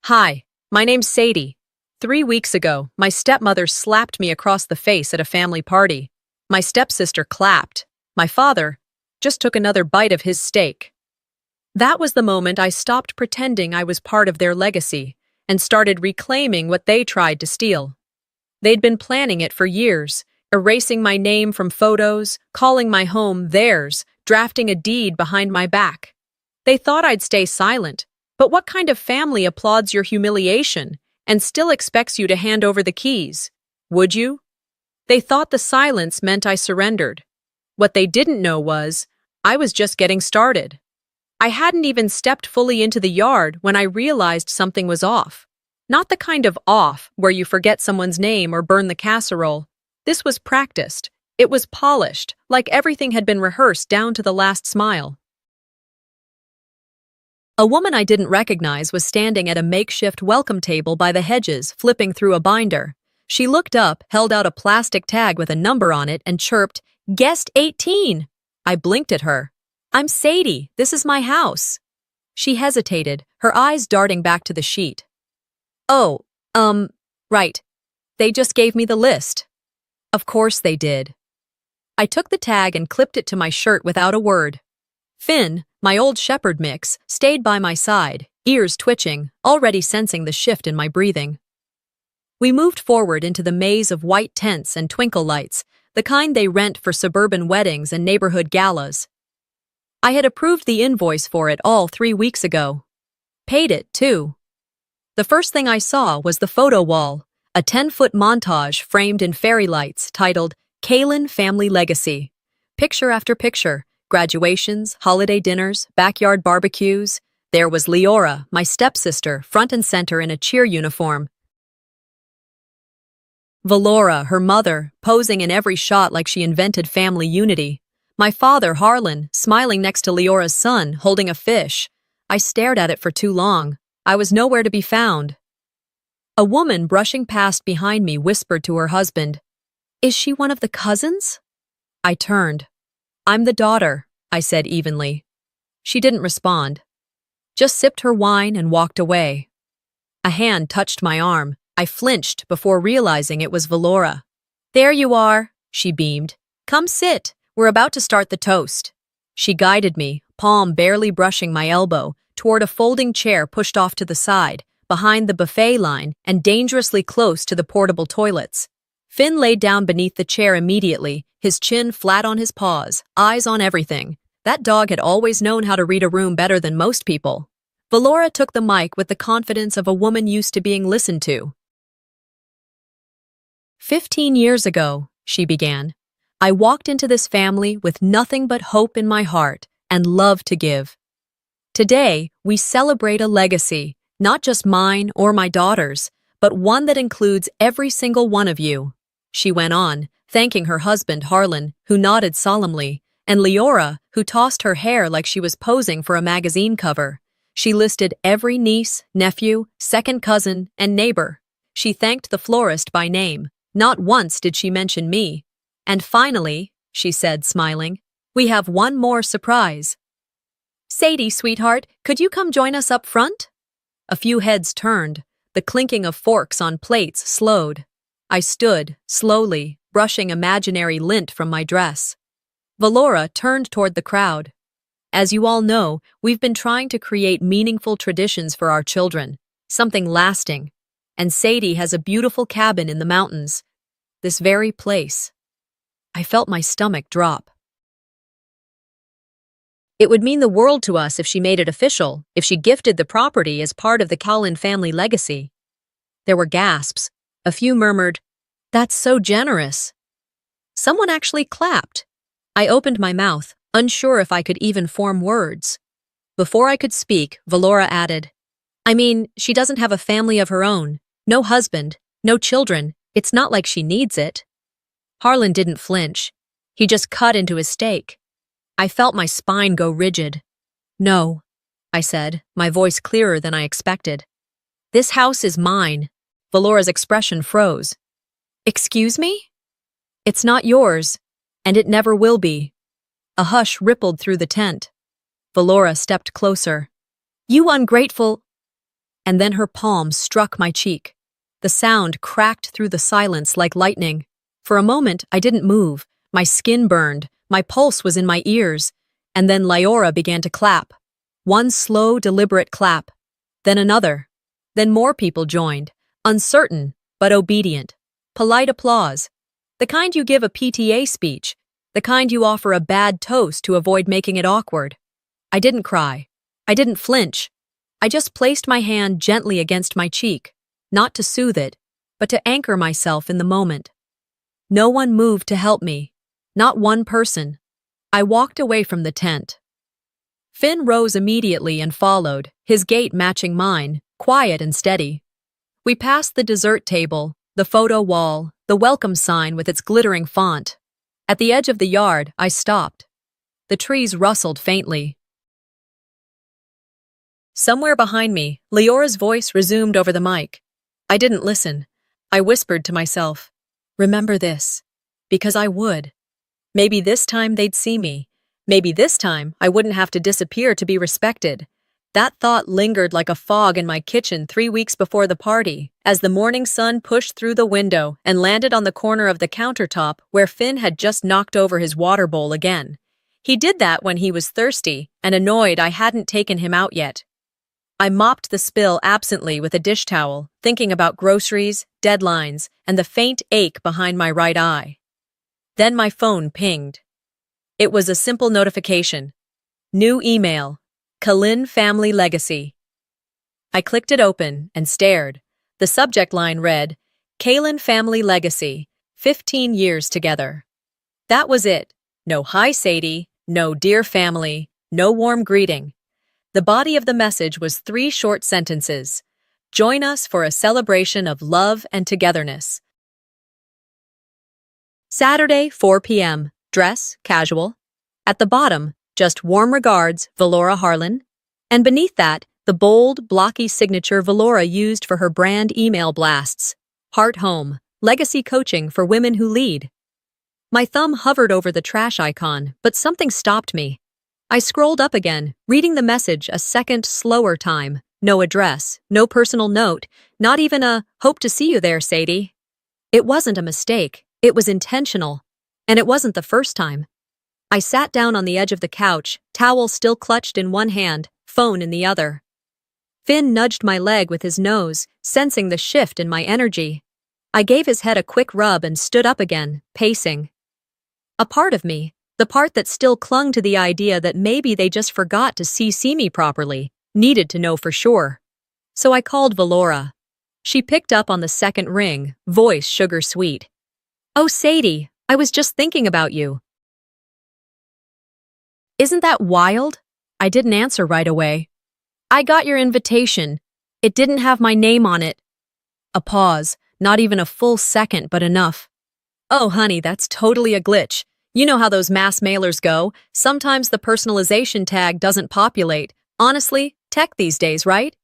Hi, my name's Sadie. 3 weeks ago, my stepmother slapped me across the face at a family party. My stepsister clapped. My father just took another bite of his steak. That was the moment I stopped pretending I was part of their legacy and started reclaiming what they tried to steal. They'd been planning it for years, erasing my name from photos, calling my home theirs, drafting a deed behind my back. They thought I'd stay silent, but what kind of family applauds your humiliation and still expects you to hand over the keys? Would you? They thought the silence meant I surrendered. What they didn't know was, I was just getting started. I hadn't even stepped fully into the yard when I realized something was off. Not the kind of off where you forget someone's name or burn the casserole. This was practiced. It was polished, like everything had been rehearsed down to the last smile. A woman I didn't recognize was standing at a makeshift welcome table by the hedges, flipping through a binder. She looked up, held out a plastic tag with a number on it, and chirped, "Guest 18!" I blinked at her. "I'm Sadie. This is my house." She hesitated, her eyes darting back to the sheet. "Oh, right. They just gave me the list." Of course they did. I took the tag and clipped it to my shirt without a word. Finn, my old shepherd mix, stayed by my side, ears twitching, already sensing the shift in my breathing. We moved forward into the maze of white tents and twinkle lights, the kind they rent for suburban weddings and neighborhood galas. I had approved the invoice for it all 3 weeks ago. Paid it, too. The first thing I saw was the photo wall, a 10-foot montage framed in fairy lights titled Kalin Family Legacy. Picture after picture, graduations, holiday dinners, backyard barbecues. There was Leora, my stepsister, front and center in a cheer uniform. Valora, her mother, posing in every shot like she invented family unity. My father, Harlan, smiling next to Leora's son, holding a fish. I stared at it for too long. I was nowhere to be found. A woman brushing past behind me whispered to her husband, "Is she one of the cousins?" I turned. "I'm the daughter," I said evenly. She didn't respond. Just sipped her wine and walked away. A hand touched my arm. I flinched before realizing it was Valora. "There you are," she beamed. "Come sit. We're about to start the toast." She guided me, palm barely brushing my elbow, toward a folding chair pushed off to the side, behind the buffet line and dangerously close to the portable toilets. Finn laid down beneath the chair immediately, his chin flat on his paws, eyes on everything. That dog had always known how to read a room better than most people. Valora took the mic with the confidence of a woman used to being listened to. 15 years ago, she began, I walked into this family with nothing but hope in my heart and love to give. Today, we celebrate a legacy, not just mine or my daughter's, but one that includes every single one of you. She went on, thanking her husband, Harlan, who nodded solemnly, and Leora, who tossed her hair like she was posing for a magazine cover. She listed every niece, nephew, second cousin, and neighbor. She thanked the florist by name. Not once did she mention me. And finally, she said, smiling, we have one more surprise. Sadie, sweetheart, could you come join us up front? A few heads turned. The clinking of forks on plates slowed. I stood, slowly, brushing imaginary lint from my dress. Valora turned toward the crowd. As you all know, we've been trying to create meaningful traditions for our children, something lasting. And Sadie has a beautiful cabin in the mountains. This very place. I felt my stomach drop. It would mean the world to us if she made it official, if she gifted the property as part of the Kalin family legacy. There were gasps. A few murmured, "That's so generous." Someone actually clapped. I opened my mouth, unsure if I could even form words. Before I could speak, Valora added, I mean, she doesn't have a family of her own. No husband, no children. It's not like she needs it. Harlan didn't flinch. He just cut into his steak. I felt my spine go rigid. No, I said, my voice clearer than I expected. This house is mine. Valora's expression froze. Excuse me? It's not yours, and it never will be. A hush rippled through the tent. Valora stepped closer. You ungrateful... and then her palm struck my cheek. The sound cracked through the silence like lightning. For a moment, I didn't move. My skin burned, my pulse was in my ears, and then Leora began to clap. One slow, deliberate clap, then another. Then more people joined, uncertain but obedient. Polite applause. The kind you give a PTA speech, the kind you offer a bad toast to avoid making it awkward. I didn't cry. I didn't flinch. I just placed my hand gently against my cheek, not to soothe it, but to anchor myself in the moment. No one moved to help me. Not one person. I walked away from the tent. Finn rose immediately and followed, his gait matching mine, quiet and steady. We passed the dessert table, the photo wall, the welcome sign with its glittering font. At the edge of the yard, I stopped. The trees rustled faintly. Somewhere behind me, Leora's voice resumed over the mic. I didn't listen. I whispered to myself, "Remember this." Because I would. Maybe this time they'd see me. Maybe this time I wouldn't have to disappear to be respected. That thought lingered like a fog in my kitchen 3 weeks before the party, as the morning sun pushed through the window and landed on the corner of the countertop where Finn had just knocked over his water bowl again. He did that when he was thirsty and annoyed I hadn't taken him out yet. I mopped the spill absently with a dish towel, thinking about groceries, deadlines, and the faint ache behind my right eye. Then my phone pinged. It was a simple notification. New email. Kalin Family Legacy. I clicked it open and stared. The subject line read, Kalin Family Legacy, 15 years together. That was it. No hi Sadie, no dear family, no warm greeting. The body of the message was 3 short sentences. Join us for a celebration of love and togetherness. Saturday, 4 p.m. Dress, casual. At the bottom, just warm regards, Valora Harlan. And beneath that, the bold, blocky signature Valora used for her brand email blasts. Heart Home, legacy coaching for women who lead. My thumb hovered over the trash icon, but something stopped me. I scrolled up again, reading the message a second slower time. No address, no personal note, not even a, hope to see you there, Sadie. It wasn't a mistake, it was intentional. And it wasn't the first time. I sat down on the edge of the couch, towel still clutched in one hand, phone in the other. Finn nudged my leg with his nose, sensing the shift in my energy. I gave his head a quick rub and stood up again, pacing. A part of me, the part that still clung to the idea that maybe they just forgot to CC me properly, needed to know for sure. So I called Valora. She picked up on the second ring, voice sugar sweet. Oh, Sadie, I was just thinking about you. Isn't that wild? I didn't answer right away. I got your invitation. It didn't have my name on it. A pause, not even a full second, but enough. Oh, honey, that's totally a glitch. You know how those mass mailers go. Sometimes the personalization tag doesn't populate. Honestly, tech these days, right?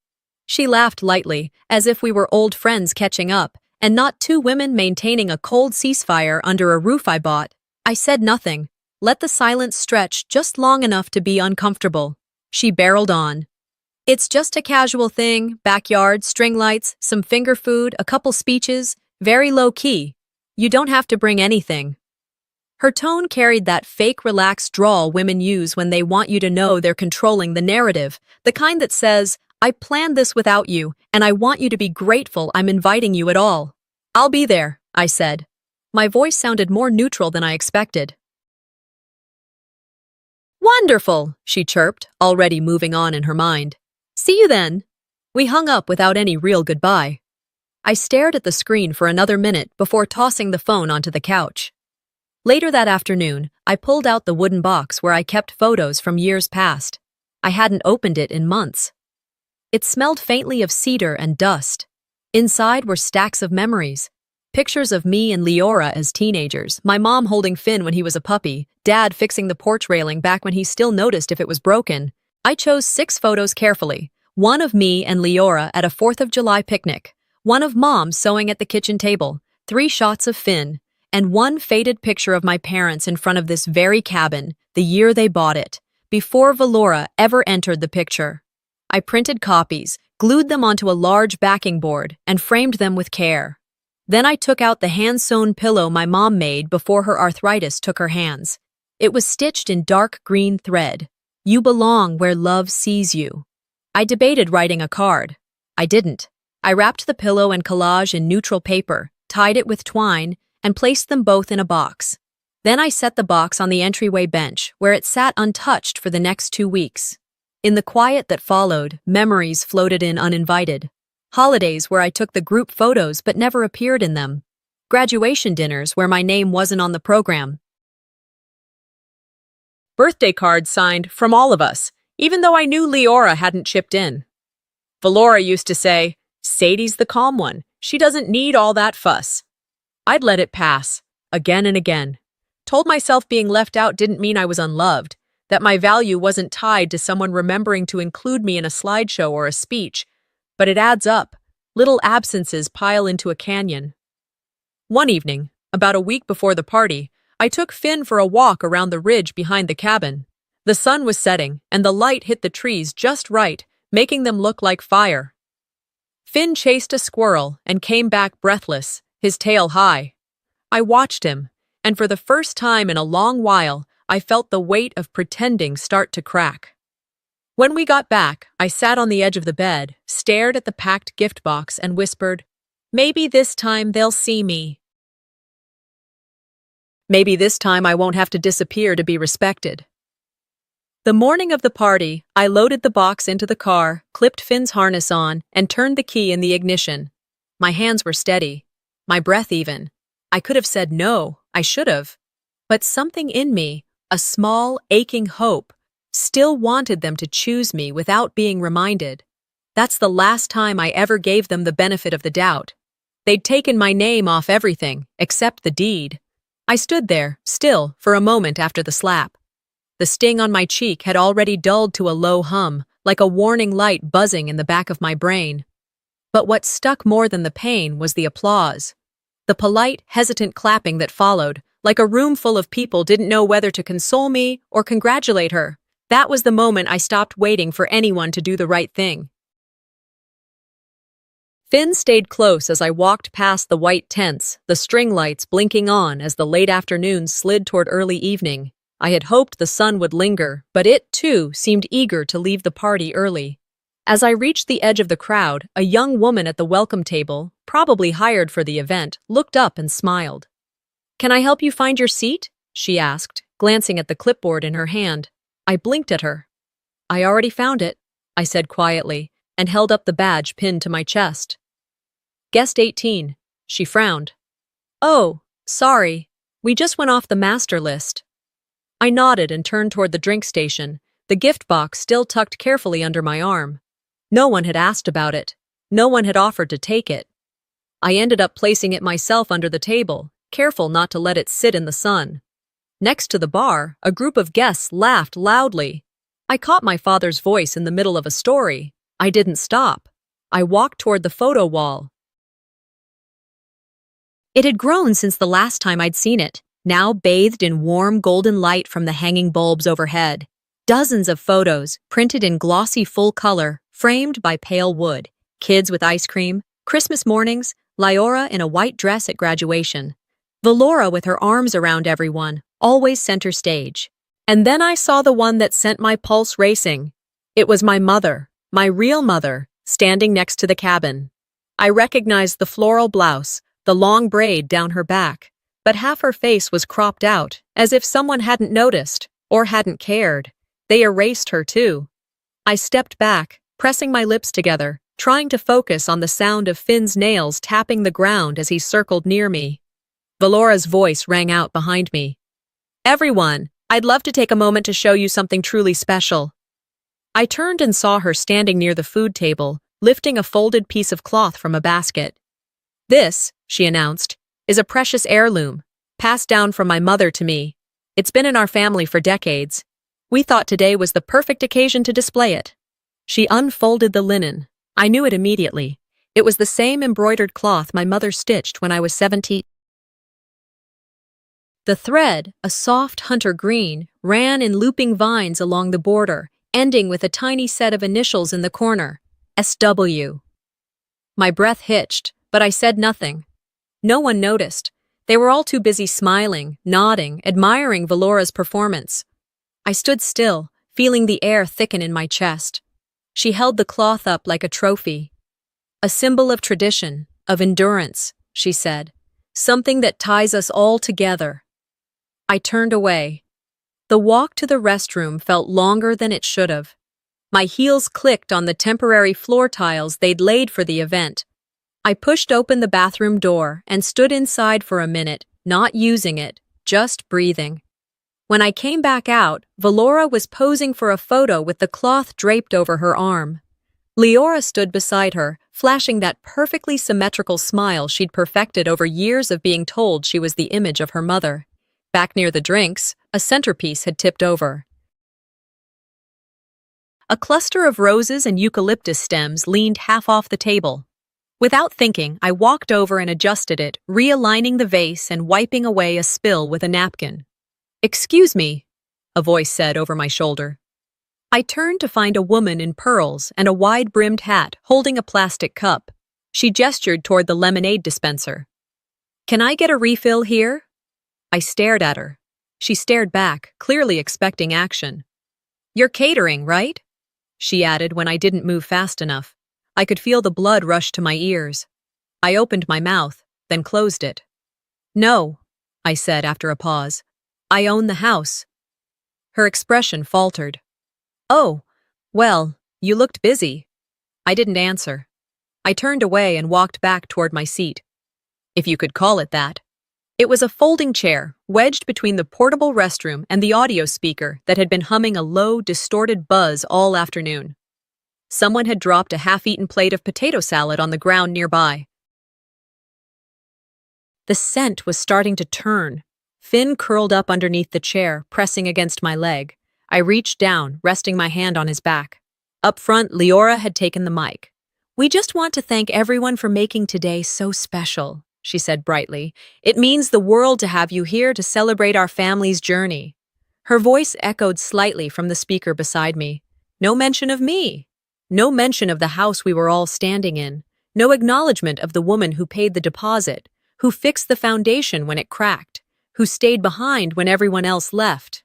She laughed lightly, as if we were old friends catching up, and not 2 women maintaining a cold ceasefire under a roof I bought. I said nothing. Let the silence stretch just long enough to be uncomfortable. She barreled on. It's just a casual thing, backyard, string lights, some finger food, a couple speeches, very low-key. You don't have to bring anything. Her tone carried that fake relaxed drawl women use when they want you to know they're controlling the narrative, the kind that says, I planned this without you, and I want you to be grateful I'm inviting you at all. I'll be there, I said. My voice sounded more neutral than I expected. Wonderful, she chirped, already moving on in her mind. See you then. We hung up without any real goodbye. I stared at the screen for another minute before tossing the phone onto the couch. Later that afternoon, I pulled out the wooden box where I kept photos from years past. I hadn't opened it in months. It smelled faintly of cedar and dust. Inside were stacks of memories. Pictures of me and Leora as teenagers, my mom holding Finn when he was a puppy, Dad fixing the porch railing back when he still noticed if it was broken. I chose 6 photos carefully. One of me and Leora at a 4th of July picnic. One of Mom sewing at the kitchen table. 3 shots of Finn. And 1 faded picture of my parents in front of this very cabin, the year they bought it, before Valora ever entered the picture. I printed copies, glued them onto a large backing board, and framed them with care. Then I took out the hand-sewn pillow my mom made before her arthritis took her hands. It was stitched in dark green thread. "You belong where love sees you." I debated writing a card. I didn't. I wrapped the pillow and collage in neutral paper, tied it with twine, and placed them both in a box. Then I set the box on the entryway bench, where it sat untouched for the next 2 weeks. In the quiet that followed, memories floated in uninvited. Holidays where I took the group photos but never appeared in them. Graduation dinners where my name wasn't on the program. Birthday cards signed "From all of us," even though I knew Leora hadn't chipped in. Valora used to say, "Sadie's the calm one. She doesn't need all that fuss." I'd let it pass, again and again. Told myself being left out didn't mean I was unloved, that my value wasn't tied to someone remembering to include me in a slideshow or a speech. But it adds up. Little absences pile into a canyon. One evening, about a week before the party, I took Finn for a walk around the ridge behind the cabin. The sun was setting, and the light hit the trees just right, making them look like fire. Finn chased a squirrel and came back breathless, his tail high. I watched him, and for the first time in a long while, I felt the weight of pretending start to crack. When we got back, I sat on the edge of the bed, stared at the packed gift box, and whispered, "Maybe this time they'll see me. Maybe this time I won't have to disappear to be respected." The morning of the party, I loaded the box into the car, clipped Finn's harness on, and turned the key in the ignition. My hands were steady, my breath even. I could have said no, I should have. But something in me, a small, aching hope, still wanted them to choose me without being reminded. That's the last time I ever gave them the benefit of the doubt. They'd taken my name off everything, except the deed. I stood there, still, for a moment after the slap. The sting on my cheek had already dulled to a low hum, like a warning light buzzing in the back of my brain. But what stuck more than the pain was the applause. The polite, hesitant clapping that followed, like a room full of people didn't know whether to console me or congratulate her. That was the moment I stopped waiting for anyone to do the right thing. Finn stayed close as I walked past the white tents, the string lights blinking on as the late afternoon slid toward early evening. I had hoped the sun would linger, but it, too, seemed eager to leave the party early. As I reached the edge of the crowd, a young woman at the welcome table, probably hired for the event, looked up and smiled. "Can I help you find your seat?" she asked, glancing at the clipboard in her hand. I blinked at her. "I already found it," I said quietly, and held up the badge pinned to my chest. "Guest 18, she frowned. "Oh, sorry. We just went off the master list." I nodded and turned toward the drink station, the gift box still tucked carefully under my arm. No one had asked about it. No one had offered to take it. I ended up placing it myself under the table, careful not to let it sit in the sun. Next to the bar, a group of guests laughed loudly. I caught my father's voice in the middle of a story. I didn't stop. I walked toward the photo wall. It had grown since the last time I'd seen it, now bathed in warm golden light from the hanging bulbs overhead. Dozens of photos, printed in glossy full color, framed by pale wood. Kids with ice cream, Christmas mornings, Lyora in a white dress at graduation. Valora with her arms around everyone, always center stage. And then I saw the one that sent my pulse racing. It was my mother, my real mother, standing next to the cabin. I recognized the floral blouse, the long braid down her back, but half her face was cropped out, as if someone hadn't noticed, or hadn't cared. They erased her too. I stepped back, pressing my lips together, trying to focus on the sound of Finn's nails tapping the ground as he circled near me. Valora's voice rang out behind me. "Everyone, I'd love to take a moment to show you something truly special." I turned and saw her standing near the food table, lifting a folded piece of cloth from a basket. "This," she announced, "is a precious heirloom, passed down from my mother to me. It's been in our family for decades. We thought today was the perfect occasion to display it." She unfolded the linen. I knew it immediately. It was the same embroidered cloth my mother stitched when I was 17. The thread, a soft hunter green, ran in looping vines along the border, ending with a tiny set of initials in the corner, SW. My breath hitched, but I said nothing. No one noticed. They were all too busy smiling, nodding, admiring Valora's performance. I stood still, feeling the air thicken in my chest. She held the cloth up like a trophy. A symbol of tradition, of endurance, she said. Something that ties us all together. I turned away. The walk to the restroom felt longer than it should have. My heels clicked on the temporary floor tiles they'd laid for the event. I pushed open the bathroom door and stood inside for a minute, not using it, just breathing. When I came back out, Valora was posing for a photo with the cloth draped over her arm. Leora stood beside her, flashing that perfectly symmetrical smile she'd perfected over years of being told she was the image of her mother. Back near the drinks, a centerpiece had tipped over. A cluster of roses and eucalyptus stems leaned half off the table. Without thinking, I walked over and adjusted it, realigning the vase and wiping away a spill with a napkin. "Excuse me," a voice said over my shoulder. I turned to find a woman in pearls and a wide-brimmed hat holding a plastic cup. She gestured toward the lemonade dispenser. "Can I get a refill here?" I stared at her. She stared back, clearly expecting action. "You're catering, right?" she added when I didn't move fast enough. I could feel the blood rush to my ears. I opened my mouth, then closed it. "No," I said after a pause. "I own the house." Her expression faltered. "Oh, well, you looked busy." I didn't answer. I turned away and walked back toward my seat. If you could call it that. It was a folding chair, wedged between the portable restroom and the audio speaker that had been humming a low, distorted buzz all afternoon. Someone had dropped a half-eaten plate of potato salad on the ground nearby. The scent was starting to turn. Finn curled up underneath the chair, pressing against my leg. I reached down, resting my hand on his back. Up front, Leora had taken the mic. "We just want to thank everyone for making today so special," she said brightly. "It means the world to have you here to celebrate our family's journey." Her voice echoed slightly from the speaker beside me. No mention of me. No mention of the house we were all standing in. No acknowledgement of the woman who paid the deposit, who fixed the foundation when it cracked, who stayed behind when everyone else left.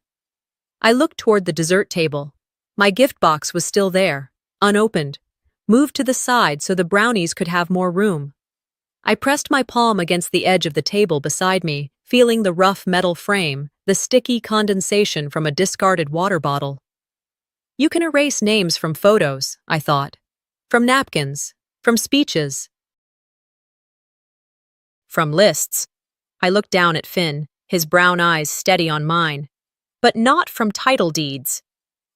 I looked toward the dessert table. My gift box was still there, unopened, moved to the side so the brownies could have more room. I pressed my palm against the edge of the table beside me, feeling the rough metal frame, the sticky condensation from a discarded water bottle. You can erase names from photos, I thought. From napkins, from speeches, from lists. I looked down at Finn, his brown eyes steady on mine. But not from title deeds.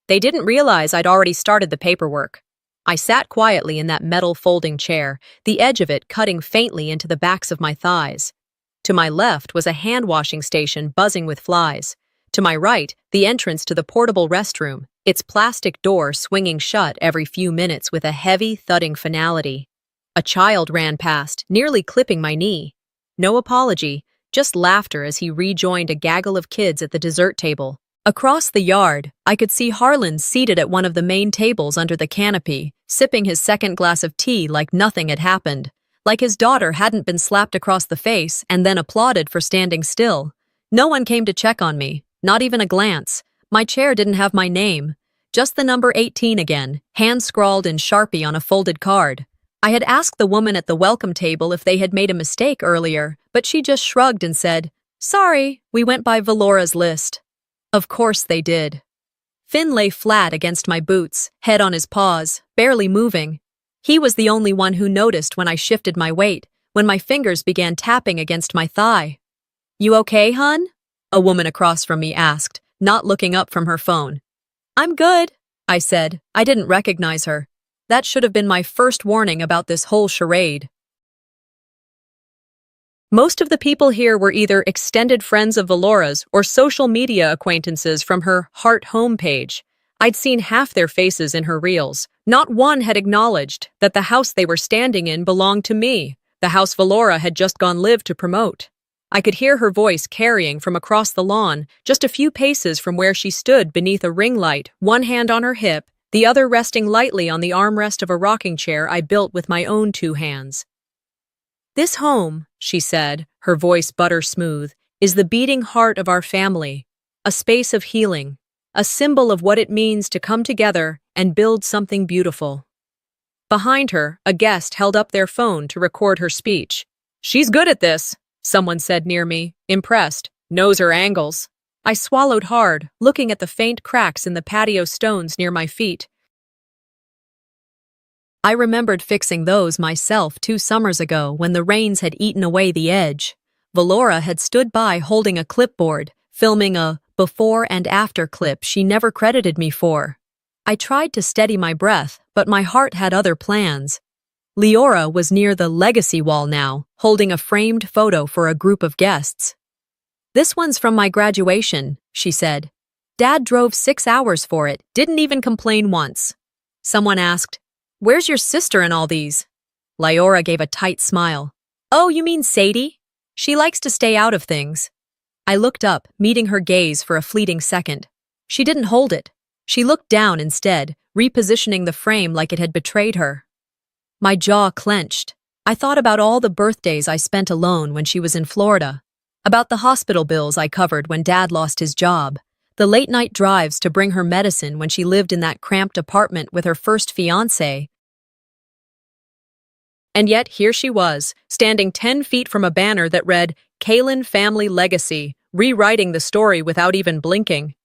They didn't realize I'd already started the paperwork. I sat quietly in that metal folding chair, the edge of it cutting faintly into the backs of my thighs. To my left was a hand-washing station buzzing with flies. To my right, the entrance to the portable restroom, its plastic door swinging shut every few minutes with a heavy, thudding finality. A child ran past, nearly clipping my knee. No apology, just laughter as he rejoined a gaggle of kids at the dessert table. Across the yard, I could see Harlan seated at one of the main tables under the canopy, sipping his second glass of tea like nothing had happened, like his daughter hadn't been slapped across the face and then applauded for standing still. No one came to check on me, not even a glance. My chair didn't have my name, just the number 18 again, hand-scrawled in Sharpie on a folded card. I had asked the woman at the welcome table if they had made a mistake earlier, but she just shrugged and said, "Sorry, we went by Valora's list." Of course they did. Finn lay flat against my boots, head on his paws, barely moving. He was the only one who noticed when I shifted my weight, when my fingers began tapping against my thigh. "You okay, hun?" a woman across from me asked, not looking up from her phone. "I'm good," I said. I didn't recognize her. That should have been my first warning about this whole charade. Most of the people here were either extended friends of Valora's or social media acquaintances from her Heart homepage. I'd seen half their faces in her reels. Not one had acknowledged that the house they were standing in belonged to me, the house Valora had just gone live to promote. I could hear her voice carrying from across the lawn, just a few paces from where she stood beneath a ring light, one hand on her hip, the other resting lightly on the armrest of a rocking chair I built with my own two hands. "This home," she said, her voice butter smooth, "is the beating heart of our family, a space of healing, a symbol of what it means to come together and build something beautiful." Behind her, a guest held up their phone to record her speech. "She's good at this," someone said near me, impressed, "knows her angles." I swallowed hard, looking at the faint cracks in the patio stones near my feet. I remembered fixing those myself 2 summers ago when the rains had eaten away the edge. Valora had stood by holding a clipboard, filming a before and after clip she never credited me for. I tried to steady my breath, but my heart had other plans. Leora was near the legacy wall now, holding a framed photo for a group of guests. "This one's from my graduation," she said. "Dad drove 6 hours for it, didn't even complain once." Someone asked, "Where's your sister in all these?" Leora gave a tight smile. "Oh, you mean Sadie? She likes to stay out of things." I looked up, meeting her gaze for a fleeting second. She didn't hold it. She looked down instead, repositioning the frame like it had betrayed her. My jaw clenched. I thought about all the birthdays I spent alone when she was in Florida, about the hospital bills I covered when Dad lost his job, the late-night drives to bring her medicine when she lived in that cramped apartment with her first fiancé. And yet here she was, standing 10 feet from a banner that read, "Kalin Family Legacy," rewriting the story without even blinking.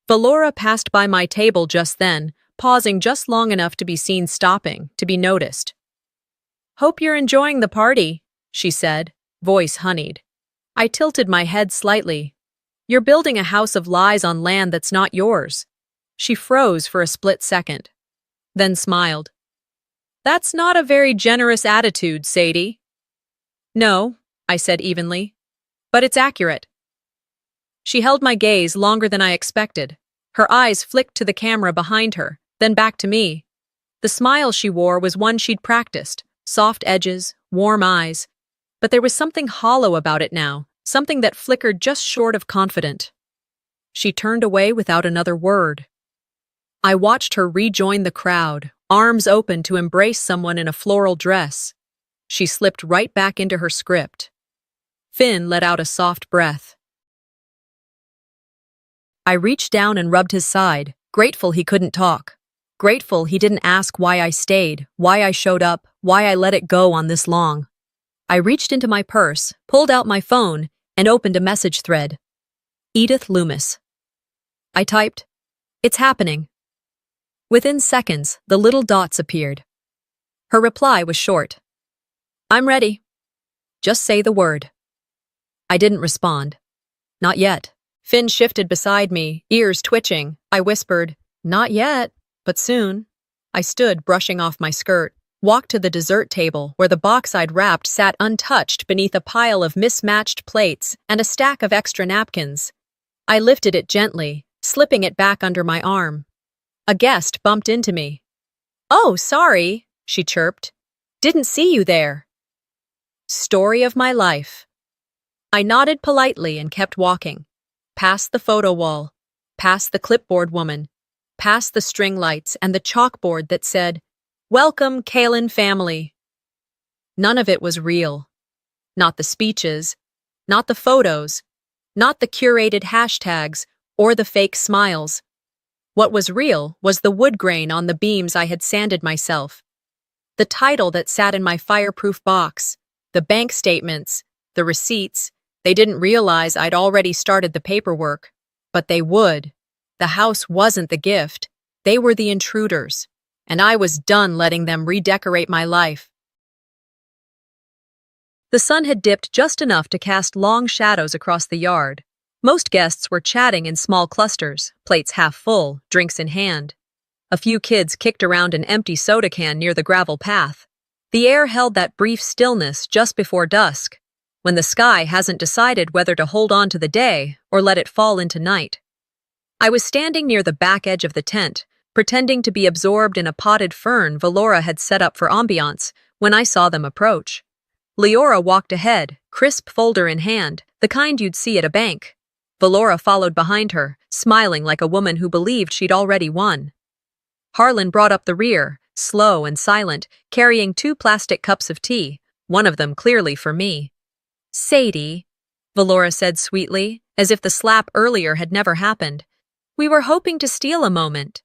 Valora passed by my table just then, pausing just long enough to be seen stopping, to be noticed. "Hope you're enjoying the party," she said, voice honeyed. I tilted my head slightly. "You're building a house of lies on land that's not yours." She froze for a split second, then smiled. "That's not a very generous attitude, Sadie." "No," I said evenly, "but it's accurate." She held my gaze longer than I expected. Her eyes flicked to the camera behind her, then back to me. The smile she wore was one she'd practiced, soft edges, warm eyes. But there was something hollow about it now, something that flickered just short of confident. She turned away without another word. I watched her rejoin the crowd, arms open to embrace someone in a floral dress. She slipped right back into her script. Finn let out a soft breath. I reached down and rubbed his side, grateful he couldn't talk. Grateful he didn't ask why I stayed, why I showed up, why I let it go on this long. I reached into my purse, pulled out my phone, and opened a message thread. Edith Loomis. I typed, "It's happening." Within seconds, the little dots appeared. Her reply was short. "I'm ready. Just say the word." I didn't respond. Not yet. Finn shifted beside me, ears twitching. I whispered, "Not yet, but soon." I stood, brushing off my skirt, walked to the dessert table where the box I'd wrapped sat untouched beneath a pile of mismatched plates and a stack of extra napkins. I lifted it gently, slipping it back under my arm. A guest bumped into me. "Oh, sorry," she chirped. "Didn't see you there." Story of my life. I nodded politely and kept walking. Past the photo wall, past the clipboard woman, past the string lights and the chalkboard that said, "Welcome, Kalin family." None of it was real. Not the speeches, not the photos, not the curated hashtags or the fake smiles. What was real was the wood grain on the beams I had sanded myself, the title that sat in my fireproof box, the bank statements, the receipts. They didn't realize I'd already started the paperwork, but they would. The house wasn't the gift. They were the intruders, and I was done letting them redecorate my life. The sun had dipped just enough to cast long shadows across the yard. Most guests were chatting in small clusters, plates half full, drinks in hand. A few kids kicked around an empty soda can near the gravel path. The air held that brief stillness just before dusk, when the sky hasn't decided whether to hold on to the day or let it fall into night. I was standing near the back edge of the tent, pretending to be absorbed in a potted fern Valora had set up for ambiance, when I saw them approach. Leora walked ahead, crisp folder in hand, the kind you'd see at a bank. Valora followed behind her, smiling like a woman who believed she'd already won. Harlan brought up the rear, slow and silent, carrying 2 plastic cups of tea, one of them clearly for me. "Sadie," Valora said sweetly, as if the slap earlier had never happened. "We were hoping to steal a moment."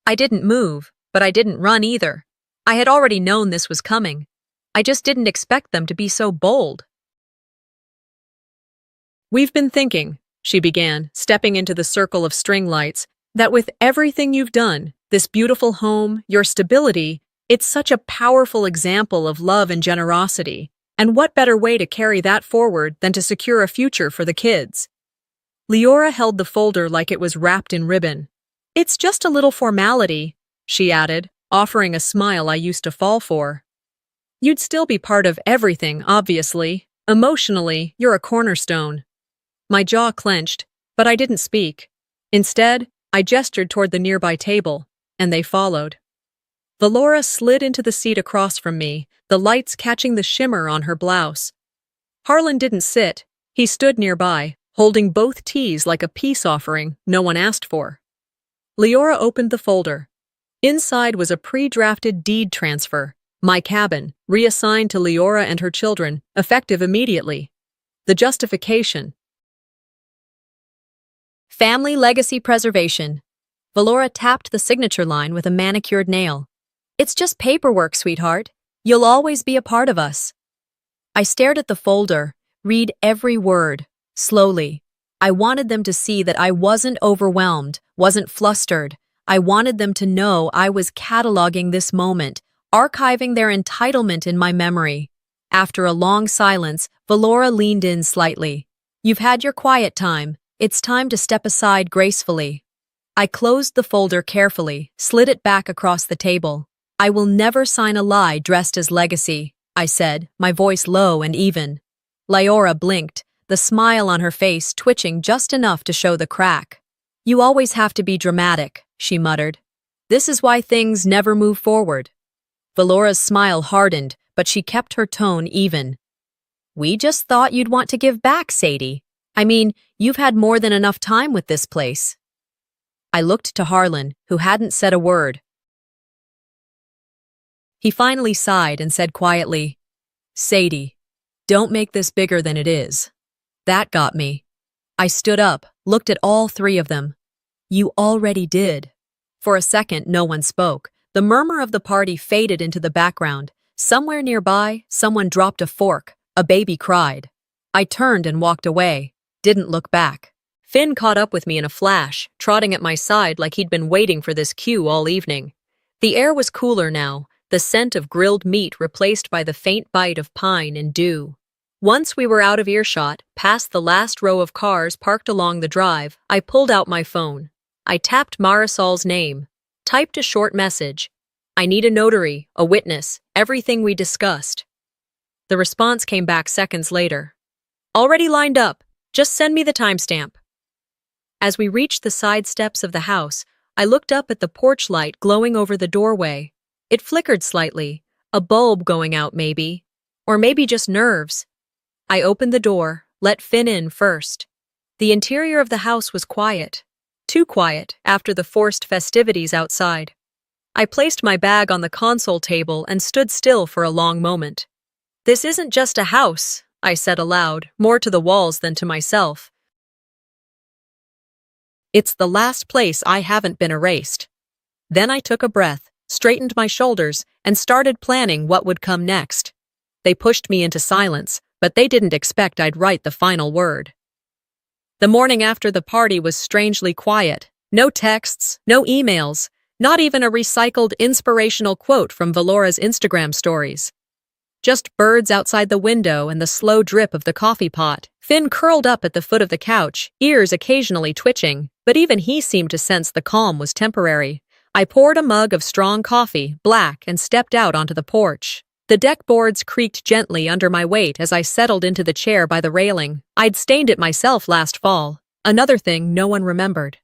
I didn't move, but I didn't run either. I had already known this was coming. I just didn't expect them to be so bold. "We've been thinking," she began, stepping into the circle of string lights, "that with everything you've done, this beautiful home, your stability, it's such a powerful example of love and generosity. And what better way to carry that forward than to secure a future for the kids?" Leora held the folder like it was wrapped in ribbon. "It's just a little formality," she added, offering a smile I used to fall for. "You'd still be part of everything, obviously. Emotionally, you're a cornerstone." My jaw clenched, but I didn't speak. Instead, I gestured toward the nearby table, and they followed. Valora slid into the seat across from me, the lights catching the shimmer on her blouse. Harlan didn't sit. He stood nearby, holding both teas like a peace offering no one asked for. Leora opened the folder. Inside was a pre-drafted deed transfer, my cabin, reassigned to Leora and her children, effective immediately. The justification: family legacy preservation. Valora tapped the signature line with a manicured nail. "It's just paperwork, sweetheart. You'll always be a part of us." I stared at the folder, read every word, slowly. I wanted them to see that I wasn't overwhelmed, wasn't flustered. I wanted them to know I was cataloging this moment, archiving their entitlement in my memory. After a long silence, Valora leaned in slightly. "You've had your quiet time. It's time to step aside gracefully." I closed the folder carefully, slid it back across the table. "I will never sign a lie dressed as legacy," I said, my voice low and even. Leora blinked, the smile on her face twitching just enough to show the crack. "You always have to be dramatic," she muttered. "This is why things never move forward." Valora's smile hardened, but she kept her tone even. "We just thought you'd want to give back, Sadie. I mean, you've had more than enough time with this place." I looked to Harlan, who hadn't said a word. He finally sighed and said quietly, "Sadie, don't make this bigger than it is." That got me. I stood up, looked at all 3 of them. "You already did." For a second, no one spoke. The murmur of the party faded into the background. Somewhere nearby, someone dropped a fork. A baby cried. I turned and walked away. Didn't look back. Finn caught up with me in a flash, trotting at my side like he'd been waiting for this cue all evening. The air was cooler now, the scent of grilled meat replaced by the faint bite of pine and dew. Once we were out of earshot, past the last row of cars parked along the drive, I pulled out my phone. I tapped Marisol's name, typed a short message. "I need a notary, a witness, everything we discussed." The response came back seconds later. "Already lined up. Just send me the timestamp." As we reached the side steps of the house, I looked up at the porch light glowing over the doorway. It flickered slightly, a bulb going out maybe, or maybe just nerves. I opened the door, let Finn in first. The interior of the house was quiet. Too quiet after the forced festivities outside. I placed my bag on the console table and stood still for a long moment. "This isn't just a house," I said aloud, more to the walls than to myself. "It's the last place I haven't been erased." Then I took a breath, straightened my shoulders, and started planning what would come next. They pushed me into silence, but they didn't expect I'd write the final word. The morning after the party was strangely quiet. No texts, no emails, not even a recycled inspirational quote from Valora's Instagram stories. Just birds outside the window and the slow drip of the coffee pot. Finn curled up at the foot of the couch, ears occasionally twitching, but even he seemed to sense the calm was temporary. I poured a mug of strong coffee, black, and stepped out onto the porch. The deck boards creaked gently under my weight as I settled into the chair by the railing. I'd stained it myself last fall, another thing no one remembered.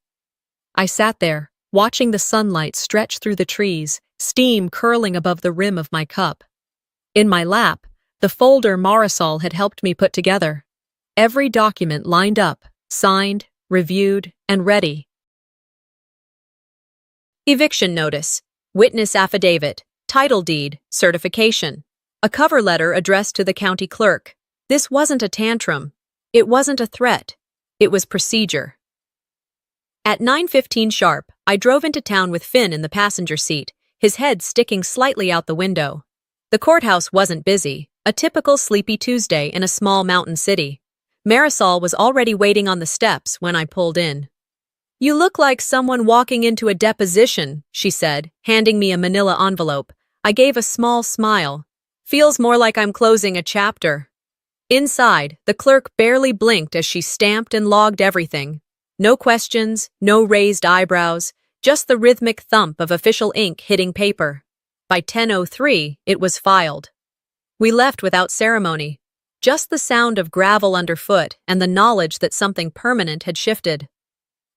I sat there, watching the sunlight stretch through the trees, steam curling above the rim of my cup. In my lap, the folder Marisol had helped me put together. Every document lined up, signed, reviewed, and ready. Eviction notice, witness affidavit, title deed, certification. A cover letter addressed to the county clerk. This wasn't a tantrum. It wasn't a threat. It was procedure. At 9:15 sharp, I drove into town with Finn in the passenger seat, his head sticking slightly out the window. The courthouse wasn't busy, a typical sleepy Tuesday in a small mountain city. Marisol was already waiting on the steps when I pulled in. "You look like someone walking into a deposition," she said, handing me a manila envelope. I gave a small smile. "Feels more like I'm closing a chapter." Inside, the clerk barely blinked as she stamped and logged everything. No questions, no raised eyebrows, just the rhythmic thump of official ink hitting paper. By 10:03, it was filed. We left without ceremony. Just the sound of gravel underfoot and the knowledge that something permanent had shifted.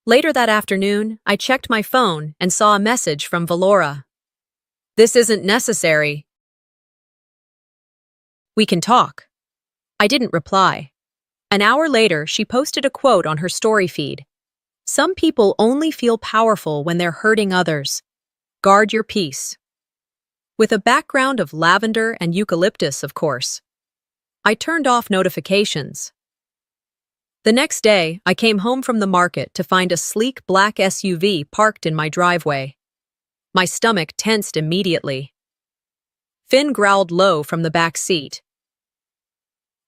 Later that afternoon, I checked my phone and saw a message from Valora. "This isn't necessary. We can talk." I didn't reply. An hour later, she posted a quote on her story feed. "Some people only feel powerful when they're hurting others. Guard your peace." With a background of lavender and eucalyptus, of course. I turned off notifications. The next day, I came home from the market to find a sleek black SUV parked in my driveway. My stomach tensed immediately. Finn growled low from the back seat.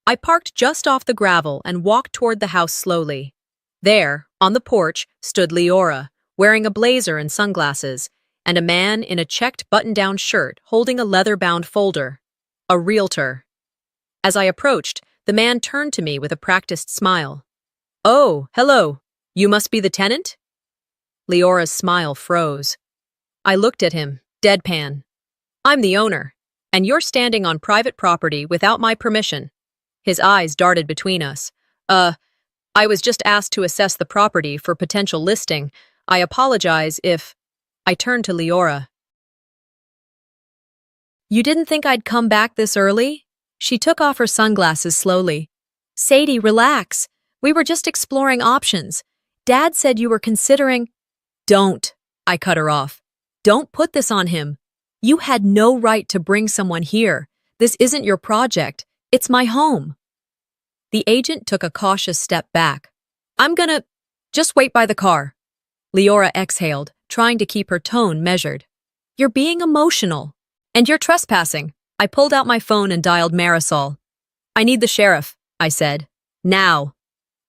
I parked just off the gravel and walked toward the house slowly. There, on the porch, stood Leora, wearing a blazer and sunglasses, and a man in a checked button-down shirt holding a leather-bound folder. A realtor. As I approached, the man turned to me with a practiced smile. "Oh, hello. You must be the tenant?" Leora's smile froze. I looked at him, deadpan. "I'm the owner, and you're standing on private property without my permission." His eyes darted between us. I was just asked to assess the property for potential listing. I apologize if—" I turned to Leora. "You didn't think I'd come back this early?" She took off her sunglasses slowly. "Sadie, relax. We were just exploring options. Dad said you were considering—" "Don't," I cut her off. "Don't put this on him. You had no right to bring someone here. This isn't your project. It's my home." The agent took a cautious step back. "I'm gonna just wait by the car." Leora exhaled, trying to keep her tone measured. "You're being emotional. And you're trespassing." I pulled out my phone and dialed Marisol. "I need the sheriff," I said. "Now."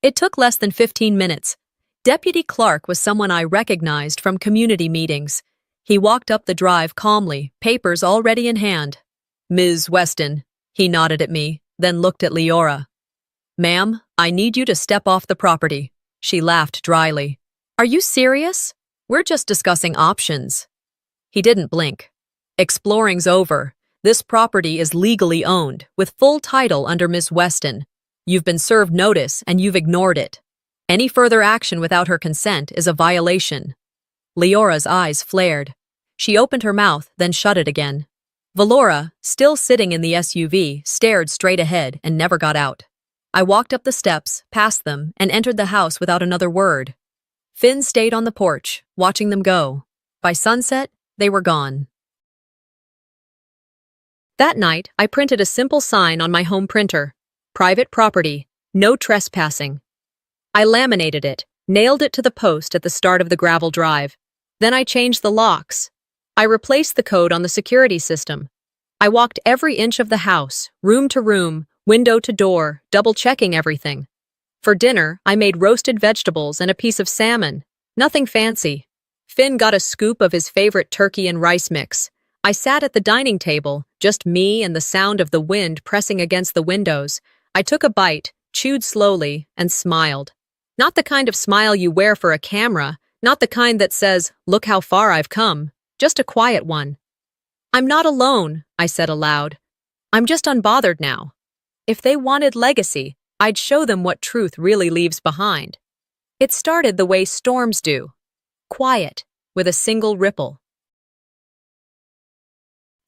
It took less than 15 minutes. Deputy Clark was someone I recognized from community meetings. He walked up the drive calmly, papers already in hand. "Ms. Weston," he nodded at me, then looked at Leora. "Ma'am, I need you to step off the property." She laughed dryly. "Are you serious? We're just discussing options." He didn't blink. "Exploring's over. This property is legally owned, with full title under Miss Weston. You've been served notice and you've ignored it. Any further action without her consent is a violation." Leora's eyes flared. She opened her mouth, then shut it again. Valora, still sitting in the SUV, stared straight ahead and never got out. I walked up the steps, past them, and entered the house without another word. Finn stayed on the porch, watching them go. By sunset, they were gone. That night, I printed a simple sign on my home printer. "Private property. No trespassing." I laminated it, nailed it to the post at the start of the gravel drive. Then I changed the locks. I replaced the code on the security system. I walked every inch of the house, room to room, window to door, double-checking everything. For dinner, I made roasted vegetables and a piece of salmon. Nothing fancy. Finn got a scoop of his favorite turkey and rice mix. I sat at the dining table, just me and the sound of the wind pressing against the windows. I took a bite, chewed slowly, and smiled. Not the kind of smile you wear for a camera, not the kind that says, "Look how far I've come," just a quiet one. "I'm not alone," I said aloud. "I'm just unbothered now. If they wanted legacy, I'd show them what truth really leaves behind." It started the way storms do. Quiet, with a single ripple.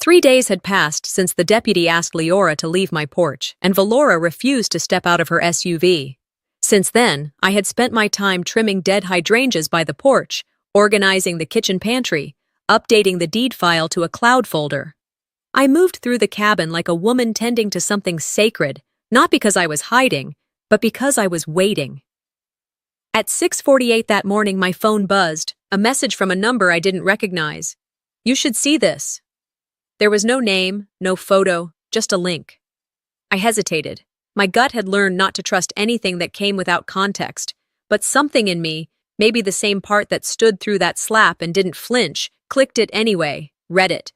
3 days had passed since the deputy asked Leora to leave my porch, and Valora refused to step out of her SUV. Since then, I had spent my time trimming dead hydrangeas by the porch, organizing the kitchen pantry, updating the deed file to a cloud folder. I moved through the cabin like a woman tending to something sacred, not because I was hiding, but because I was waiting. At 6:48 that morning, my phone buzzed, a message from a number I didn't recognize. "You should see this." There was no name, no photo, just a link. I hesitated. My gut had learned not to trust anything that came without context, but something in me, maybe the same part that stood through that slap and didn't flinch, clicked it anyway, read it.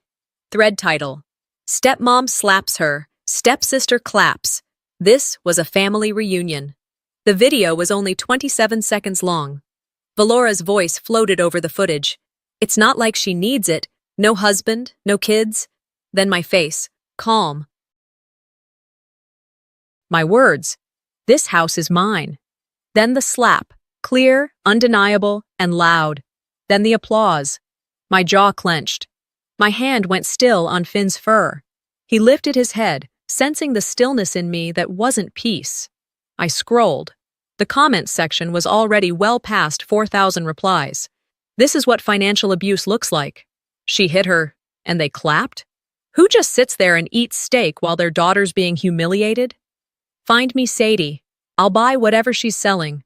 Thread title: Stepmom slaps her, stepsister claps. This was a family reunion. The video was only 27 seconds long. Valora's voice floated over the footage. "It's not like she needs it. No husband, no kids." Then my face, calm. My words, "This house is mine." Then the slap, clear, undeniable, and loud. Then the applause. My jaw clenched. My hand went still on Finn's fur. He lifted his head, sensing the stillness in me that wasn't peace. I scrolled. The comments section was already well past 4,000 replies. This is what financial abuse looks like. She hit her, and they clapped? Who just sits there and eats steak while their daughter's being humiliated? Find me Sadie. I'll buy whatever she's selling.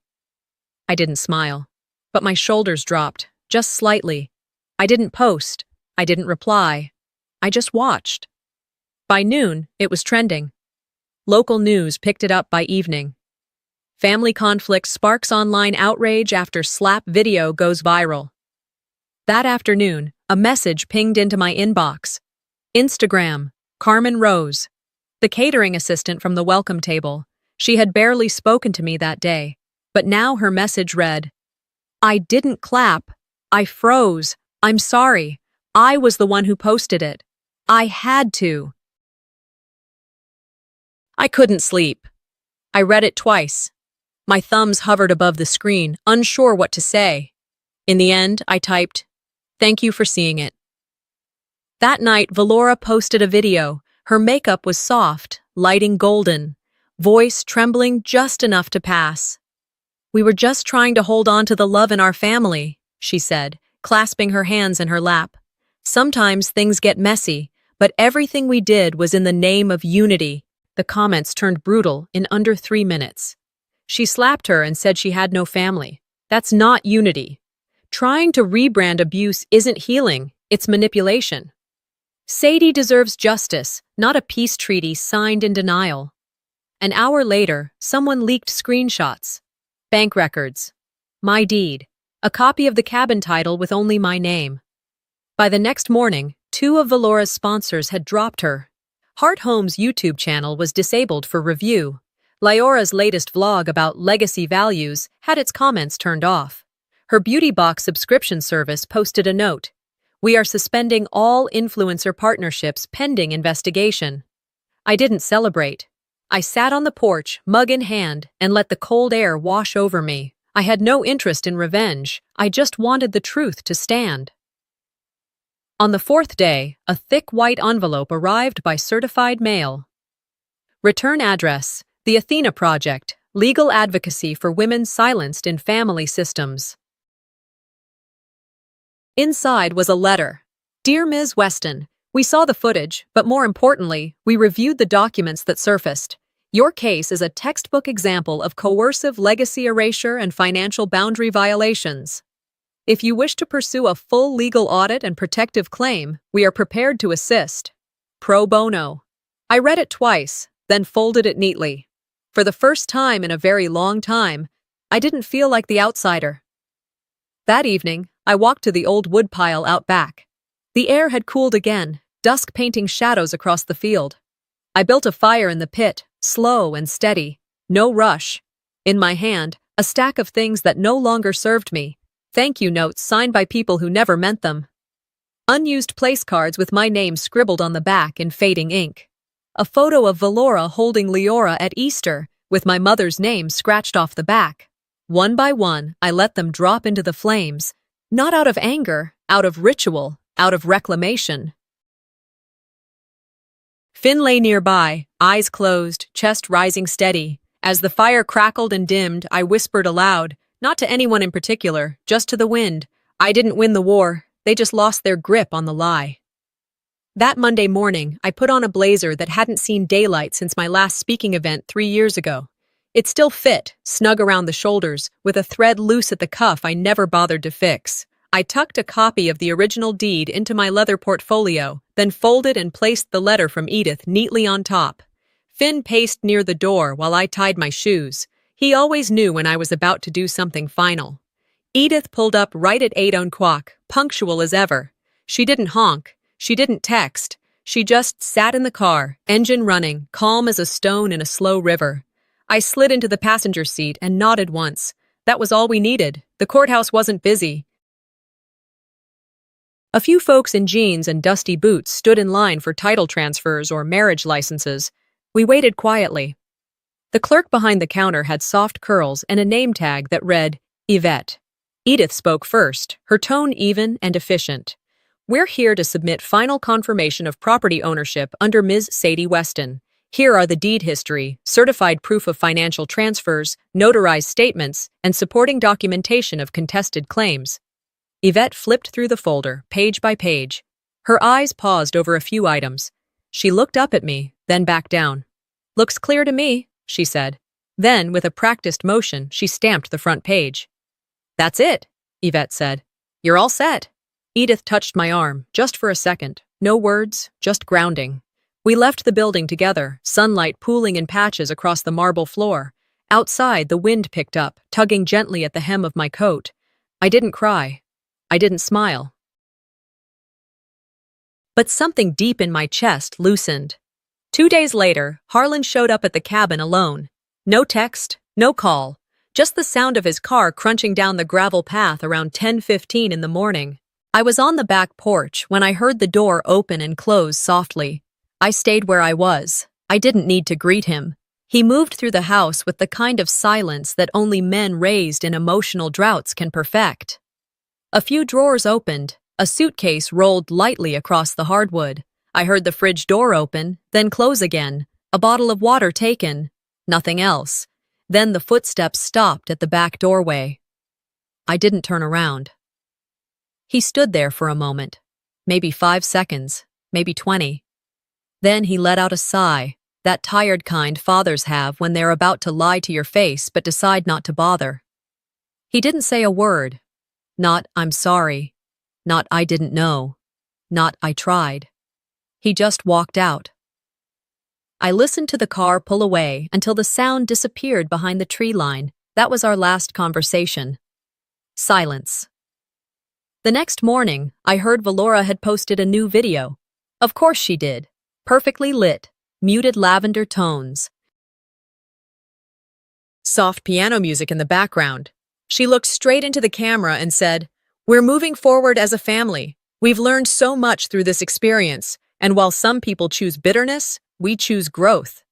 I didn't smile, but my shoulders dropped, just slightly. I didn't post. I didn't reply. I just watched. By noon, it was trending. Local news picked it up by evening. Family conflict sparks online outrage after slap video goes viral. That afternoon, a message pinged into my inbox. Instagram, Carmen Rose, the catering assistant from the welcome table. She had barely spoken to me that day, but now her message read, "I didn't clap. I froze. I'm sorry. I was the one who posted it. I had to." I couldn't sleep. I read it twice. My thumbs hovered above the screen, unsure what to say. In the end, I typed, "Thank you for seeing it." That night, Valora posted a video. Her makeup was soft, lighting golden, voice trembling just enough to pass. "We were just trying to hold on to the love in our family," she said, clasping her hands in her lap. "Sometimes things get messy, but everything we did was in the name of unity." The comments turned brutal in under 3 minutes. She slapped her and said she had no family. That's not unity. Trying to rebrand abuse isn't healing, it's manipulation. Sadie deserves justice, not a peace treaty signed in denial. An hour later, someone leaked screenshots, bank records, my deed, a copy of the cabin title with only my name. By the next morning, 2 of Valora's sponsors had dropped her. Heart Home's YouTube channel was disabled for review. Leora's latest vlog about legacy values had its comments turned off. Her beauty box subscription service posted a note. "We are suspending all influencer partnerships pending investigation." I didn't celebrate. I sat on the porch, mug in hand, and let the cold air wash over me. I had no interest in revenge. I just wanted the truth to stand. On the 4th day, a thick white envelope arrived by certified mail. Return address: The Athena Project, legal advocacy for women silenced in family systems. Inside was a letter. "Dear Ms. Weston, we saw the footage, but more importantly, we reviewed the documents that surfaced. Your case is a textbook example of coercive legacy erasure and financial boundary violations. If you wish to pursue a full legal audit and protective claim, we are prepared to assist. Pro bono." I read it twice, then folded it neatly. For the first time in a very long time, I didn't feel like the outsider. That evening, I walked to the old woodpile out back. The air had cooled again, dusk painting shadows across the field. I built a fire in the pit, slow and steady, no rush. In my hand, a stack of things that no longer served me, thank you notes signed by people who never meant them. Unused place cards with my name scribbled on the back in fading ink. A photo of Valora holding Leora at Easter, with my mother's name scratched off the back. One by one, I let them drop into the flames, not out of anger, out of ritual, out of reclamation. Finn lay nearby, eyes closed, chest rising steady. As the fire crackled and dimmed, I whispered aloud, not to anyone in particular, just to the wind. I didn't win the war, they just lost their grip on the lie. That Monday morning, I put on a blazer that hadn't seen daylight since my last speaking event 3 years ago. It still fit, snug around the shoulders, with a thread loose at the cuff I never bothered to fix. I tucked a copy of the original deed into my leather portfolio, then folded and placed the letter from Edith neatly on top. Finn paced near the door while I tied my shoes. He always knew when I was about to do something final. Edith pulled up right at 8:00, punctual as ever. She didn't honk. She didn't text. She just sat in the car, engine running, calm as a stone in a slow river. I slid into the passenger seat and nodded once. That was all we needed. The courthouse wasn't busy. A few folks in jeans and dusty boots stood in line for title transfers or marriage licenses. We waited quietly. The clerk behind the counter had soft curls and a name tag that read, Yvette. Edith spoke first, her tone even and efficient. We're here to submit final confirmation of property ownership under Ms. Sadie Weston. Here are the deed history, certified proof of financial transfers, notarized statements, and supporting documentation of contested claims. Yvette flipped through the folder, page by page. Her eyes paused over a few items. She looked up at me, then back down. Looks clear to me, she said. Then, with a practiced motion, she stamped the front page. That's it, Yvette said. You're all set. Edith touched my arm, just for a second. No words, just grounding. We left the building together, sunlight pooling in patches across the marble floor. Outside, the wind picked up, tugging gently at the hem of my coat. I didn't cry. I didn't smile. But something deep in my chest loosened. 2 days later, Harlan showed up at the cabin alone. No text, no call, just the sound of his car crunching down the gravel path around 10:15 in the morning. I was on the back porch when I heard the door open and close softly. I stayed where I was. I didn't need to greet him. He moved through the house with the kind of silence that only men raised in emotional droughts can perfect. A few drawers opened. A suitcase rolled lightly across the hardwood. I heard the fridge door open, then close again. A bottle of water taken. Nothing else. Then the footsteps stopped at the back doorway. I didn't turn around. He stood there for a moment. Maybe 5 seconds, maybe 20. Then he let out a sigh, that tired kind fathers have when they're about to lie to your face but decide not to bother. He didn't say a word. Not, I'm sorry. Not, I didn't know. Not, I tried. He just walked out. I listened to the car pull away until the sound disappeared behind the tree line. That was our last conversation. Silence. The next morning, I heard Valora had posted a new video. Of course she did. Perfectly lit, muted lavender tones. Soft piano music in the background. She looked straight into the camera and said, "We're moving forward as a family. We've learned so much through this experience, and while some people choose bitterness, we choose growth."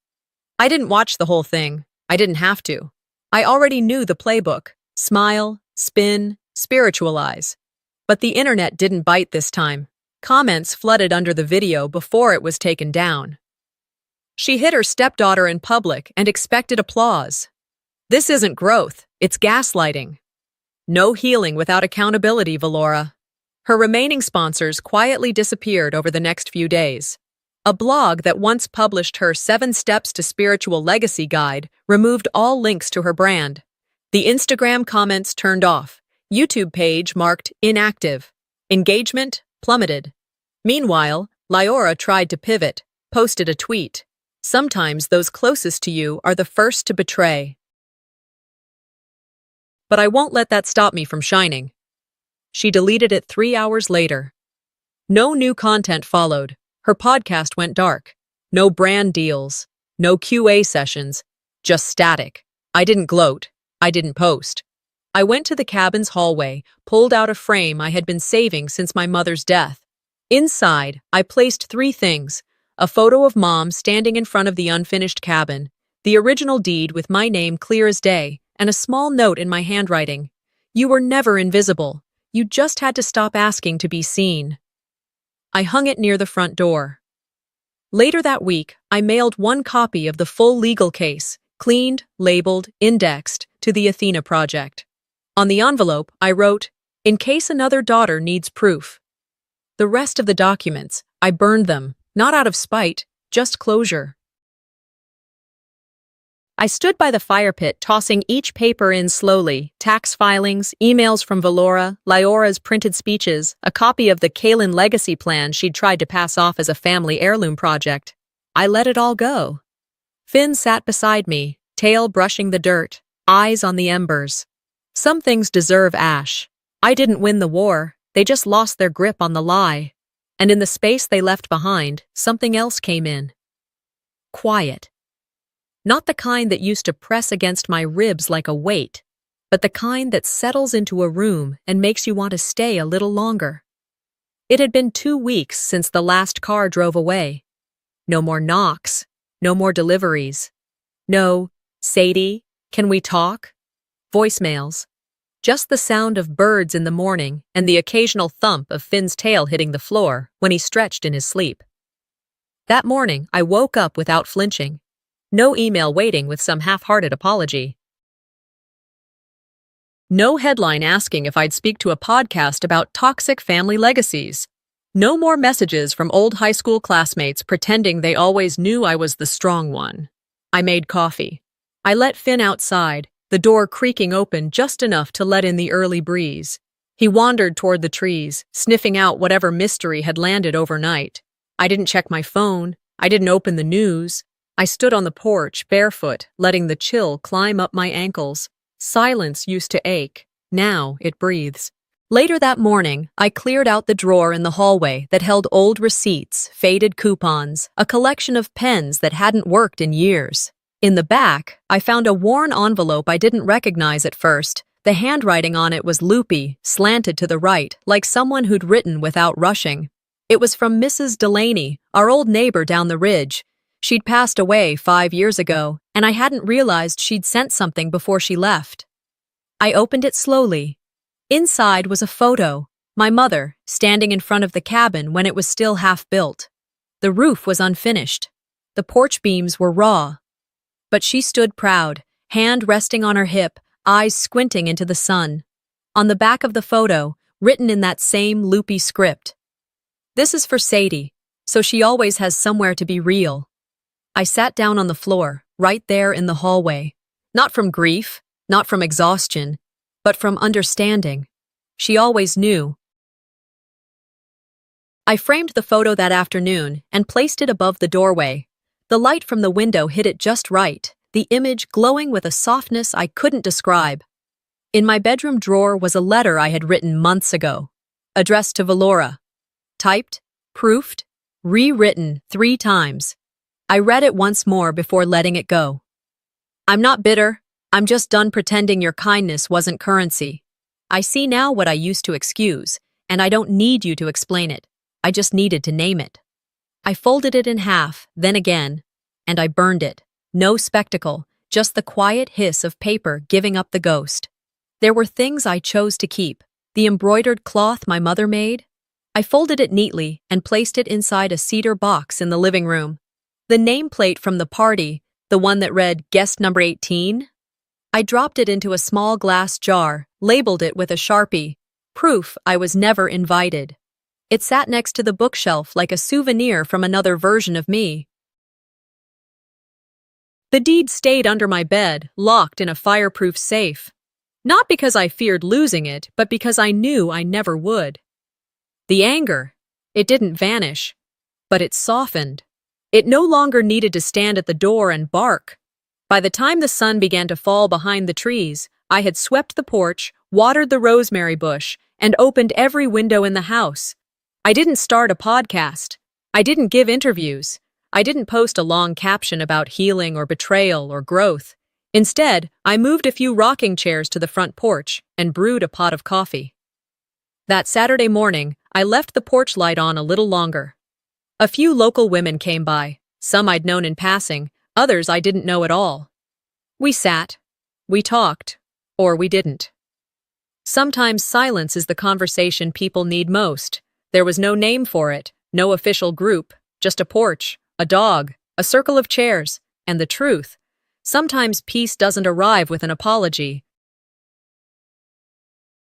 I didn't watch the whole thing. I didn't have to. I already knew the playbook. Smile, spin, spiritualize. But the internet didn't bite this time. Comments flooded under the video before it was taken down. She hit her stepdaughter in public and expected applause. This isn't growth, it's gaslighting. No healing without accountability, Valora. Her remaining sponsors quietly disappeared over the next few days. A blog that once published her 7 Steps to Spiritual Legacy guide removed all links to her brand. The Instagram comments turned off. YouTube page marked inactive. Engagement plummeted. Meanwhile, Lyora tried to pivot, posted a tweet. Sometimes those closest to you are the first to betray. But I won't let that stop me from shining. She deleted it 3 hours later. No new content followed. Her podcast went dark. No brand deals. No QA sessions. Just static. I didn't gloat. I didn't post. I went to the cabin's hallway, pulled out a frame I had been saving since my mother's death. Inside, I placed 3 things: a photo of Mom standing in front of the unfinished cabin, the original deed with my name clear as day, and a small note in my handwriting. You were never invisible. You just had to stop asking to be seen. I hung it near the front door. Later that week, I mailed one copy of the full legal case, cleaned, labeled, indexed, to the Athena Project. On the envelope, I wrote, "In case another daughter needs proof." The rest of the documents, I burned them, not out of spite, just closure. I stood by the fire pit, tossing each paper in slowly: tax filings, emails from Valora, Lyora's printed speeches, a copy of the Kalin legacy plan she'd tried to pass off as a family heirloom project. I let it all go. Finn sat beside me, tail brushing the dirt, eyes on the embers. Some things deserve ash. I didn't win the war, they just lost their grip on the lie. And in the space they left behind, something else came in. Quiet. Not the kind that used to press against my ribs like a weight, but the kind that settles into a room and makes you want to stay a little longer. It had been 2 weeks since the last car drove away. No more knocks, no more deliveries. No, "Sadie, can we talk?" voicemails. Just the sound of birds in the morning and the occasional thump of Finn's tail hitting the floor when he stretched in his sleep. That morning, I woke up without flinching. No email waiting with some half-hearted apology. No headline asking if I'd speak to a podcast about toxic family legacies. No more messages from old high school classmates pretending they always knew I was the strong one. I made coffee. I let Finn outside, the door creaking open just enough to let in the early breeze. He wandered toward the trees, sniffing out whatever mystery had landed overnight. I didn't check my phone. I didn't open the news. I stood on the porch, barefoot, letting the chill climb up my ankles. Silence used to ache. Now it breathes. Later that morning, I cleared out the drawer in the hallway that held old receipts, faded coupons, a collection of pens that hadn't worked in years. In the back, I found a worn envelope I didn't recognize at first. The handwriting on it was loopy, slanted to the right, like someone who'd written without rushing. It was from Mrs. Delaney, our old neighbor down the ridge. She'd passed away 5 years ago, and I hadn't realized she'd sent something before she left. I opened it slowly. Inside was a photo, my mother, standing in front of the cabin when it was still half-built. The roof was unfinished. The porch beams were raw. But she stood proud, hand resting on her hip, eyes squinting into the sun. On the back of the photo, written in that same loopy script, "This is for Sadie, so she always has somewhere to be real." I sat down on the floor, right there in the hallway. Not from grief, not from exhaustion, but from understanding. She always knew. I framed the photo that afternoon and placed it above the doorway. The light from the window hit it just right, the image glowing with a softness I couldn't describe. In my bedroom drawer was a letter I had written months ago, addressed to Valora. Typed, proofed, rewritten 3 times. I read it once more before letting it go. "I'm not bitter. I'm just done pretending your kindness wasn't currency. I see now what I used to excuse, and I don't need you to explain it. I just needed to name it." I folded it in half, then again, and I burned it. No spectacle, just the quiet hiss of paper giving up the ghost. There were things I chose to keep. The embroidered cloth my mother made. I folded it neatly and placed it inside a cedar box in the living room. The nameplate from the party, the one that read "Guest number 18", I dropped it into a small glass jar, labeled it with a Sharpie, proof I was never invited. It sat next to the bookshelf like a souvenir from another version of me. The deed stayed under my bed, locked in a fireproof safe. Not because I feared losing it, but because I knew I never would. The anger, it didn't vanish, but it softened. It no longer needed to stand at the door and bark. By the time the sun began to fall behind the trees, I had swept the porch, watered the rosemary bush, and opened every window in the house. I didn't start a podcast. I didn't give interviews. I didn't post a long caption about healing or betrayal or growth. Instead, I moved a few rocking chairs to the front porch and brewed a pot of coffee. That Saturday morning, I left the porch light on a little longer. A few local women came by, some I'd known in passing, others I didn't know at all. We sat, we talked, or we didn't. Sometimes silence is the conversation people need most. There was no name for it, no official group, just a porch, a dog, a circle of chairs, and the truth. Sometimes peace doesn't arrive with an apology.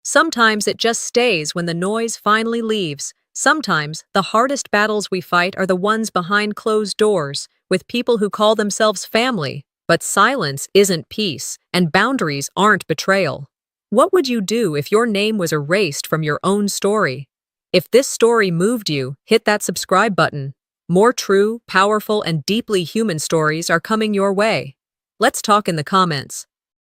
Sometimes it just stays when the noise finally leaves. Sometimes the hardest battles we fight are the ones behind closed doors, with people who call themselves family. But silence isn't peace, and boundaries aren't betrayal. What would you do if your name was erased from your own story? If this story moved you, hit that subscribe button. More true, powerful, and deeply human stories are coming your way. Let's talk in the comments.